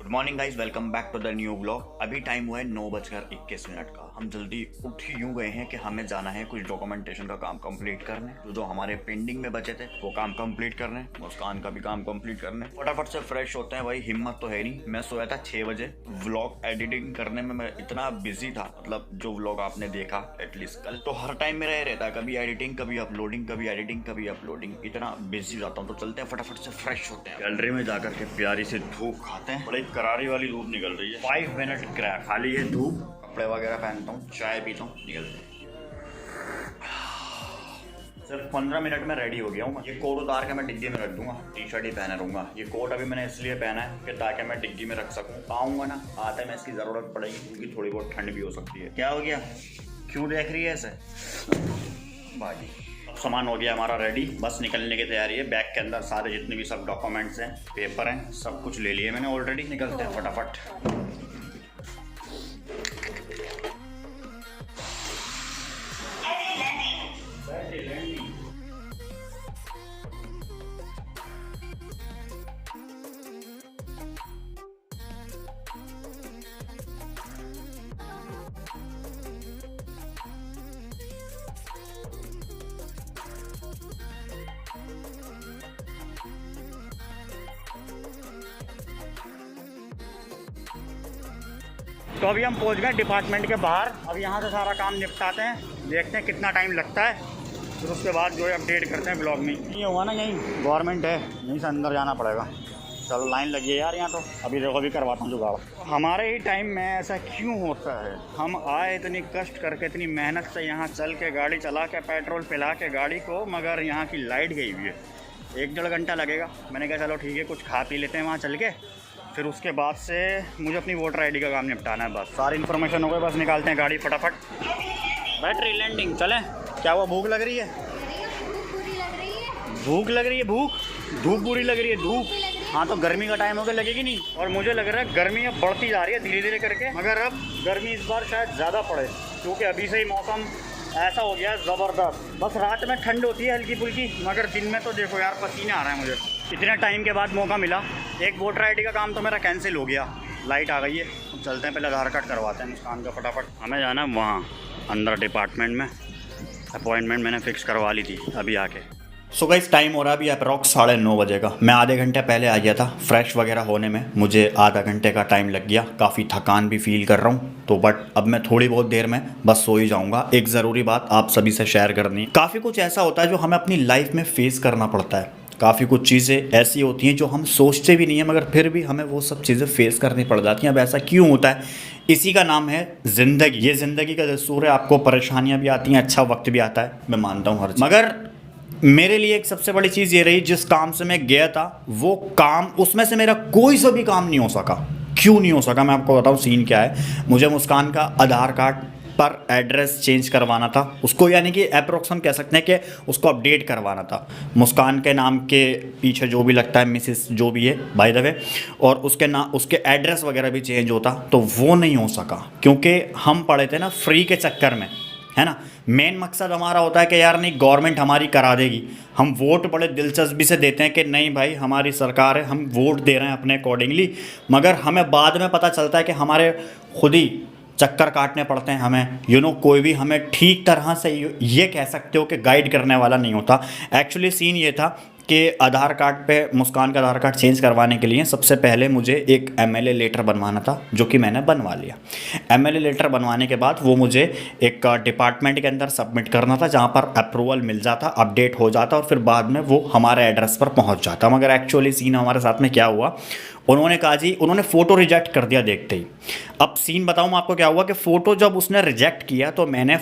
Good morning guys, welcome back to the new blog. अभी time हुआ है 9:21 का। हम जल्दी उठ ही यूं गए हैं कि हमें जाना है कुछ डॉक्यूमेंटेशन का काम कंप्लीट करने, जो हमारे पेंडिंग में बचे थे वो काम कंप्लीट करने, मुस्कान का भी काम कंप्लीट करने। फटाफट से फ्रेश होते हैं भाई, हिम्मत तो है नहीं। मैं सोया था 6 बजे। व्लॉग एडिटिंग करने में मैं इतना बिजी था, मतलब जो व्लॉग आपने देखा एटलीस्ट कल, तो हर टाइम मेरा ये रहता है, कभी एडिटिंग कभी अपलोडिंग, कभी एडिटिंग कभी अपलोडिंग, इतना बिजी जाता हूँ। तो चलते हैं फटाफट से फ्रेश होते हैं, गैलरी में जाकर के प्यारी से धूप खाते हैं। बड़ी करारी वाली धूप निकल रही है। 5 मिनट क्रैक, खाली ये धूप, कपड़े वगैरह पहनता हूँ, चाय पीता हूँ, निकलते हैं। सिर्फ 15 मिनट में रेडी हो गया हूँ। ये कोट उतार के मैं डिग्गी में रख दूंगा, टी शर्ट ही पहने रहूंगा। ये कोट अभी मैंने इसलिए पहना है कि ताकि मैं डिग्गी में रख सकूँ। आऊंगा ना, आते में इसकी जरूरत पड़ेगी क्योंकि थोड़ी बहुत ठंड भी हो सकती है। क्या हो गया, क्यों देख रही है ऐसे भाई? सामान हो गया हमारा रेडी, बस निकलने की तैयारी है। बैग के अंदर सारे जितने भी सब डॉक्यूमेंट्स हैं, पेपर हैं, सब कुछ ले लिए मैंने ऑलरेडी। निकलते हैं फटाफट। तो अभी हम पहुंच गए डिपार्टमेंट के बाहर। अब यहाँ से सारा काम निपटाते हैं, देखते हैं कितना टाइम लगता है, फिर उसके बाद जो है अपडेट करते हैं ब्लॉग में। ये हुआ ना, यहीं गवर्नमेंट है, यहीं से अंदर जाना पड़ेगा। चलो लाइन लगी है यार यहाँ तो। अभी देखो, अभी करवाता हूँ जुगाड़। हमारे ही टाइम में ऐसा क्यों होता है? हम आए इतनी कष्ट करके, इतनी मेहनत से यहाँ चल के, गाड़ी चला के, पेट्रोल पिला के गाड़ी को, मगर यहाँ की लाइट गई हुई है। 1-1.5 घंटा लगेगा। मैंने कहा चलो ठीक है, कुछ खा पी लेते हैं वहाँ चल के, फिर उसके बाद से मुझे अपनी वोटर आईडी का काम निपटाना है। बस सारी इन्फॉर्मेशन हो गई, बस निकालते हैं गाड़ी फटाफट। बैटरी लैंडिंग, चलें। क्या हुआ, भूख लग रही है? भूख लग रही है, भूख, धूप बुरी लग रही है, धूप। हाँ तो गर्मी का टाइम हो गया, लगेगी नहीं। और मुझे लग रहा है गर्मी अब बढ़ती जा रही है धीरे धीरे करके, मगर अब गर्मी इस बार शायद ज़्यादा पड़े, क्योंकि अभी से ही मौसम ऐसा हो गया है ज़बरदस्त। बस रात में ठंड होती है हल्की फुल्की, मगर दिन में तो देखो यार पसीने आ रहे हैं मुझे। इतने टाइम के बाद मौका मिला। एक वोटर आईडी का काम तो मेरा कैंसिल हो गया, लाइट आ गई है। अब चलते हैं, पहले आधार कार्ड करवाते हैं मुस्कान का फटाफट। हमें जाना है वहाँ अंदर डिपार्टमेंट में, अपॉइंटमेंट मैंने फ़िक्स करवा ली थी अभी आके। सो गाइस, टाइम हो रहा है अभी अप्रॉक्स 9:30 बजे का। मैं आधे घंटे पहले आ गया था। फ्रेश वगैरह होने में मुझे आधा घंटे का टाइम लग गया। काफ़ी थकान भी फील कर रहा हूँ, तो बट अब मैं थोड़ी बहुत देर में बस सो ही जाऊँगा। एक ज़रूरी बात आप सभी से शेयर करनी है। काफ़ी कुछ ऐसा होता है जो हमें अपनी लाइफ में फेस करना पड़ता है। काफ़ी कुछ चीज़ें ऐसी होती हैं जो हम सोचते भी नहीं हैं, मगर फिर भी हमें वो सब चीज़ें फेस करनी पड़ जाती हैं। अब ऐसा क्यों होता है? इसी का नाम है ज़िंदगी। ये ज़िंदगी का दस्तूर है। आपको परेशानियाँ भी आती हैं, अच्छा वक्त भी आता है, मैं मानता हूँ हर चीज़। मगर मेरे लिए एक सबसे बड़ी चीज़ ये रही, जिस काम से मैं गया था वो काम, उसमें से मेरा कोई सा भी काम नहीं हो सका। क्यों नहीं हो सका, मैं आपको बताऊँ सीन क्या है। मुझे मुस्कान का आधार कार्ड पर एड्रेस चेंज करवाना था उसको, यानी कि अप्रोक्स हम कह सकते हैं कि उसको अपडेट करवाना था। मुस्कान के नाम के पीछे जो भी लगता है मिसेस जो भी है बाय द वे, और उसके उसके एड्रेस वगैरह भी चेंज होता, तो वो नहीं हो सका क्योंकि हम पड़े थे ना फ्री के चक्कर में, है ना। मेन मकसद हमारा होता है कि यार नहीं, गवर्नमेंट हमारी करा देगी। हम वोट बड़े दिलचस्पी से देते हैं कि नहीं भाई हमारी सरकार है, हम वोट दे रहे हैं अपने अकॉर्डिंगली, मगर हमें बाद में पता चलता है कि हमारे खुद ही चक्कर काटने पड़ते हैं हमें। कोई भी हमें ठीक तरह से ये कह सकते हो कि गाइड करने वाला नहीं होता। एक्चुअली सीन ये था कि आधार कार्ड पे, मुस्कान का आधार कार्ड चेंज करवाने के लिए सबसे पहले मुझे एक एमएलए लेटर बनवाना था, जो कि मैंने बनवा लिया। एमएलए लेटर बनवाने के बाद वो मुझे एक डिपार्टमेंट के अंदर सबमिट करना था, जहाँ पर अप्रूवल मिल जाता, अपडेट हो जाता, और फिर बाद में वो हमारे एड्रेस पर पहुँच जाता। मगर एक्चुअली सीन हमारे साथ में क्या हुआ, उन्होंने कहा जी, उन्होंने फ़ोटो रिजेक्ट कर दिया देखते ही। अब सीन बताऊँ मैं आपको क्या हुआ कि फ़ोटो जब उसने रिजेक्ट किया तो मैंने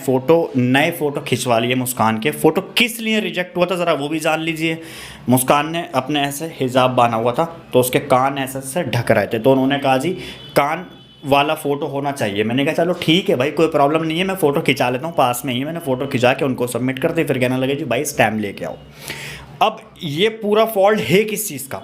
नए फ़ोटो खिंचवा लिए मुस्कान के। फ़ोटो किस लिए रिजेक्ट हुआ था ज़रा वो भी जान लीजिए। मुस्कान ने अपने ऐसे हिजाब बांधा हुआ था, तो उसके कान ऐसे ढक रहे थे, तो उन्होंने कहा जी कान वाला फ़ोटो होना चाहिए। मैंने कहा चलो ठीक है भाई, कोई प्रॉब्लम नहीं है, मैं फ़ोटो खिंचा लेता हूँ, पास में ही। मैंने फ़ोटो खिंचा के उनको सबमिट कर दी। फिर कहने लगे जी भाई स्टैम्प लेके आओ। अब ये पूरा फॉल्ट है किस चीज़ का?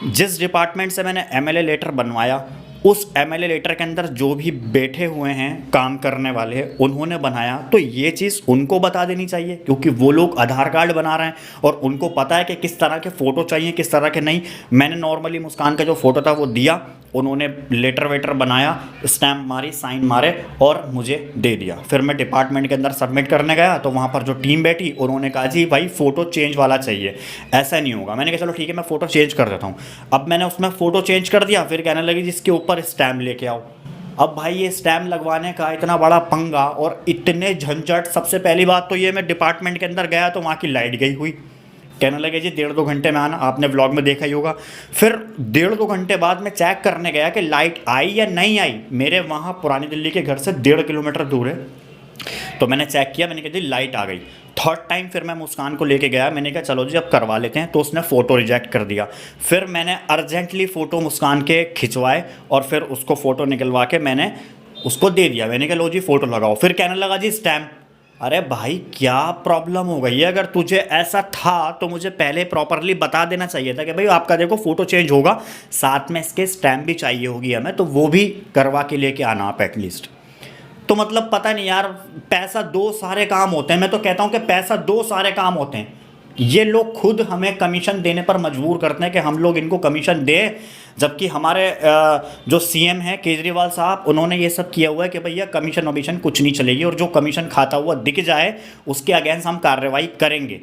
जिस डिपार्टमेंट से मैंने एमएलए लेटर बनवाया, उस एमएलए लेटर के अंदर जो भी बैठे हुए हैं काम करने वाले उन्होंने बनाया, तो ये चीज़ उनको बता देनी चाहिए, क्योंकि वो लोग आधार कार्ड बना रहे हैं और उनको पता है कि किस तरह के फ़ोटो चाहिए, किस तरह के नहीं। मैंने नॉर्मली मुस्कान का जो फ़ोटो था वो दिया, उन्होंने लेटर वेटर बनाया, स्टैम्प मारी, साइन मारे और मुझे दे दिया। फिर मैं डिपार्टमेंट के अंदर सबमिट करने गया तो वहाँ पर जो टीम बैठी उन्होंने कहा जी भाई फ़ोटो चेंज वाला चाहिए, ऐसा नहीं होगा। मैंने कहा चलो ठीक है, मैं फ़ोटो चेंज कर देता हूँ। अब मैंने उसमें फ़ोटो चेंज कर दिया, फिर कहने लगी जिसके ऊपर स्टैम्प लेके आओ। अब भाई ये स्टैम्प लगवाने का इतना बड़ा पंगा और इतने झंझट। सबसे पहली बात तो ये, मैं डिपार्टमेंट के अंदर गया तो वहाँ की लाइट गई हुई, कहने लगे जी 1.5-2 घंटे में आना, आपने व्लॉग में देखा ही होगा। फिर 1.5-2 घंटे बाद मैं चेक करने गया कि लाइट आई या नहीं आई। मेरे वहाँ पुरानी दिल्ली के घर से 1.5 किलोमीटर दूर है, तो मैंने चेक किया, मैंने कहा जी लाइट आ गई। थर्ड टाइम फिर मैं मुस्कान को लेके गया, मैंने कहा चलो जी अब करवा लेते हैं, तो उसने फ़ोटो रिजेक्ट कर दिया। फिर मैंने अर्जेंटली फ़ोटो मुस्कान के खिंचवाए और फिर उसको फ़ोटो निकलवा के मैंने उसको दे दिया। मैंने कहा लो जी फ़ोटो लगाओ। फिर कहने लगा जी स्टैम्प। अरे भाई क्या प्रॉब्लम हो गई है? अगर तुझे ऐसा था तो मुझे पहले प्रॉपरली बता देना चाहिए था कि भाई आपका देखो फ़ोटो चेंज होगा, साथ में इसके स्टैम्प भी चाहिए होगी हमें, तो वो भी करवा के लेके आना आप एटलीस्ट। तो मतलब पता नहीं यार, पैसा दो सारे काम होते हैं। मैं तो कहता हूँ कि पैसा दो सारे काम होते हैं। ये लोग खुद हमें कमीशन देने पर मजबूर करते हैं कि हम लोग इनको कमीशन दें, जबकि हमारे जो सीएम हैं केजरीवाल साहब, उन्होंने ये सब किया हुआ है कि भैया कमीशन वमीशन कुछ नहीं चलेगी, और जो कमीशन खाता हुआ दिख जाए उसके अगेंस्ट हम कार्रवाई करेंगे।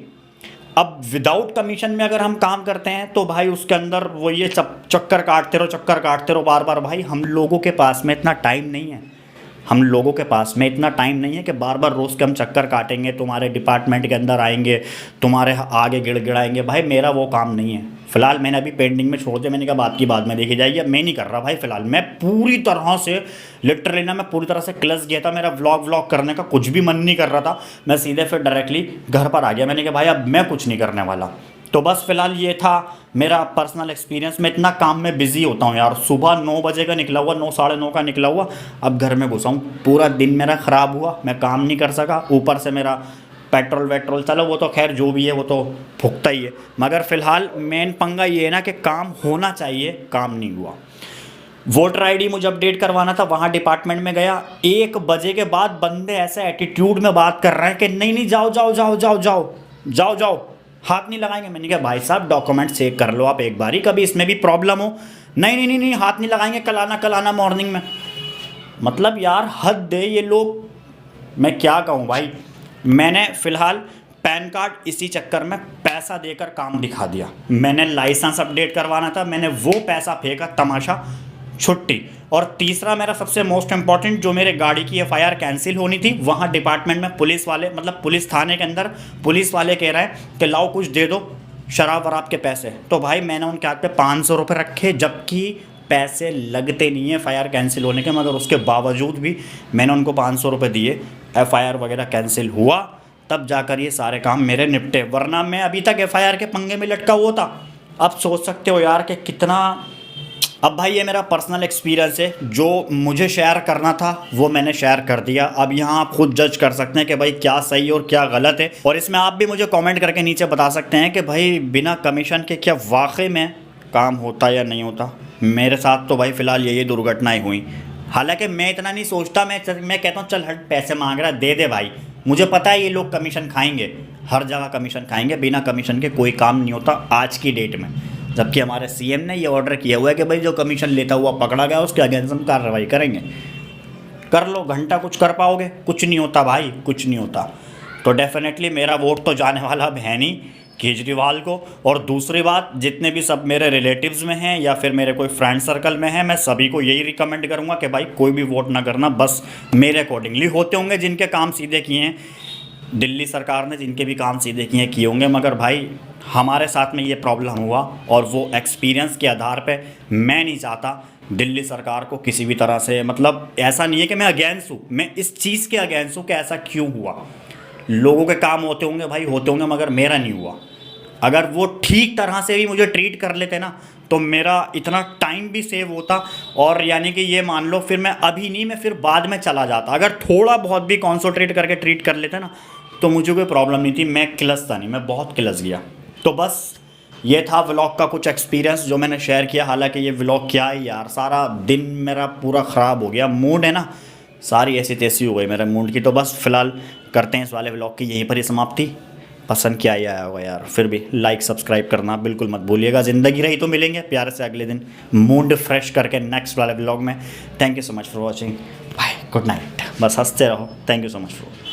अब विदाउट कमीशन में अगर हम काम करते हैं तो भाई उसके अंदर वो ये चक्कर काटते रहो बार बार। भाई हम लोगों के पास में इतना टाइम नहीं है, हम लोगों के पास में इतना टाइम नहीं है कि बार बार रोज़ के हम चक्कर काटेंगे, तुम्हारे डिपार्टमेंट के अंदर आएंगे, तुम्हारे आगे गिड़गिड़ाएंगे। भाई मेरा वो काम नहीं है। फ़िलहाल मैंने अभी पेंडिंग में छोड़ दिया, मैंने कहा बात की बाद में देखी जाएगी। अब मैं नहीं कर रहा भाई फ़िलहाल। मैं पूरी तरह से लिटरली ना, मैं पूरी तरह से क्लस गया था। मेरा व्लॉग करने का कुछ भी मन नहीं कर रहा था। मैं सीधे फिर डायरेक्टली घर पर आ गया। मैंने कहा भाई अब मैं कुछ नहीं करने वाला। तो बस फ़िलहाल ये था मेरा पर्सनल एक्सपीरियंस। मैं इतना काम में बिज़ी होता हूँ यार, सुबह 9 बजे का निकला हुआ, 9 साढ़े 9 का निकला हुआ, अब घर में घुसा हूँ। पूरा दिन मेरा ख़राब हुआ, मैं काम नहीं कर सका। ऊपर से मेरा पेट्रोल वेट्रोल, चलो वो तो खैर जो भी है वो तो भुगता ही है, मगर फ़िलहाल मेन पंगा ये है ना कि काम होना चाहिए, काम नहीं हुआ। वोटर आईडी मुझे अपडेट करवाना था, वहाँ डिपार्टमेंट में गया। 1 बजे के बाद बंदे ऐसे एटीट्यूड में बात कर रहे हैं कि नहीं नहीं जाओ जाओ जाओ जाओ जाओ जाओ जाओ, हाथ नहीं लगाएंगे। मैंने कहा भाई साहब डॉक्यूमेंट चेक कर लो आप एक बारी, कभी इसमें भी प्रॉब्लम हो। नहीं नहीं नहीं नहीं हाथ नहीं लगाएंगे, कल आना मॉर्निंग में। मतलब यार हद है ये लोग, मैं क्या कहूँ भाई। मैंने फ़िलहाल पैन कार्ड इसी चक्कर में पैसा देकर काम दिखा दिया। मैंने लाइसेंस अपडेट करवाना था, मैंने वो पैसा फेंका, तमाशा छुट्टी। और तीसरा मेरा सबसे मोस्ट इम्पॉर्टेंट, जो मेरे गाड़ी की एफआईआर कैंसिल होनी थी, वहाँ डिपार्टमेंट में पुलिस वाले, मतलब पुलिस थाने के अंदर पुलिस वाले कह रहे हैं कि लाओ कुछ दे दो शराब वराब के पैसे। तो भाई मैंने उनके हाथ पे 500 रुपये रखे, जबकि पैसे लगते नहीं है एफआईआर कैंसिल होने के, मगर उसके बावजूद भी मैंने उनको 500 रुपये दिए। एफआईआर वगैरह कैंसिल हुआ तब जाकर ये सारे काम मेरे निपटे, वरना मैं अभी तक एफआईआर के पंगे में लटका हुआ था। अब सोच सकते हो यार कि कितना। अब भाई ये मेरा पर्सनल एक्सपीरियंस है, जो मुझे शेयर करना था वो मैंने शेयर कर दिया। अब यहाँ आप खुद जज कर सकते हैं कि भाई क्या सही और क्या गलत है, और इसमें आप भी मुझे कमेंट करके नीचे बता सकते हैं कि भाई बिना कमीशन के क्या वाकई में काम होता या नहीं होता। मेरे साथ तो भाई फ़िलहाल यही दुर्घटनाएँ हुई। हालांकि मैं इतना नहीं सोचता, मैं कहता हूँ चल हट, पैसे मांग रहा दे दे भाई। मुझे पता है ये लोग कमीशन खाएंगे, हर जगह कमीशन खाएंगे, बिना कमीशन के कोई काम नहीं होता आज की डेट में। जबकि हमारे सीएम ने ये ऑर्डर किया हुआ है कि भाई जो कमीशन लेता हुआ पकड़ा गया उसके अगेंस्ट हम कार्रवाई करेंगे। कर लो घंटा, कुछ कर पाओगे? कुछ नहीं होता भाई, कुछ नहीं होता। तो डेफिनेटली मेरा वोट तो जाने वाला अब है नहीं केजरीवाल को। और दूसरी बात, जितने भी सब मेरे रिलेटिव्स में हैं या फिर मेरे कोई फ्रेंड सर्कल में हैं, मैं सभी को यही रिकमेंड करूँगा कि भाई कोई भी वोट ना करना, बस मेरे अकॉर्डिंगली। होते होंगे जिनके काम सीधे किए हैं, दिल्ली सरकार ने जिनके भी काम सीधे किए होंगे, मगर भाई हमारे साथ में ये प्रॉब्लम हुआ, और वो एक्सपीरियंस के आधार पे मैं नहीं चाहता दिल्ली सरकार को किसी भी तरह से, मतलब ऐसा नहीं है कि मैं अगेंस्ट हूँ, मैं इस चीज़ के अगेंस्ट हूँ कि ऐसा क्यों हुआ। लोगों के काम होते होंगे भाई, होते होंगे, मगर मेरा नहीं हुआ। अगर वो ठीक तरह से भी मुझे ट्रीट कर लेते ना तो मेरा इतना टाइम भी सेव होता, और यानी कि ये मान लो फिर मैं अभी नहीं, मैं फिर बाद में चला जाता। अगर थोड़ा बहुत भी कॉन्सोट्रेट करके ट्रीट कर लेते ना तो मुझे कोई प्रॉब्लम नहीं थी। मैं किलस था नहीं, मैं बहुत किलस गया। तो बस ये था व्लॉग का कुछ एक्सपीरियंस जो मैंने शेयर किया। हालांकि ये व्लॉग क्या है यार, सारा दिन मेरा पूरा ख़राब हो गया, मूड है ना, सारी ऐसी तैसी हो गई मेरे मूड की। तो बस फिलहाल करते हैं इस वाले व्लॉग की यहीं पर ही समाप्ति। पसंद क्या ही आया होगा यार। फिर भी लाइक सब्सक्राइब करना बिल्कुल मत भूलिएगा। ज़िंदगी रही तो मिलेंगे प्यार से अगले दिन मूड फ्रेश करके नेक्स्ट वाले ब्लॉग में। Thank you so much for watching, bye, good night. बस हंसते रहो। Thank you so much for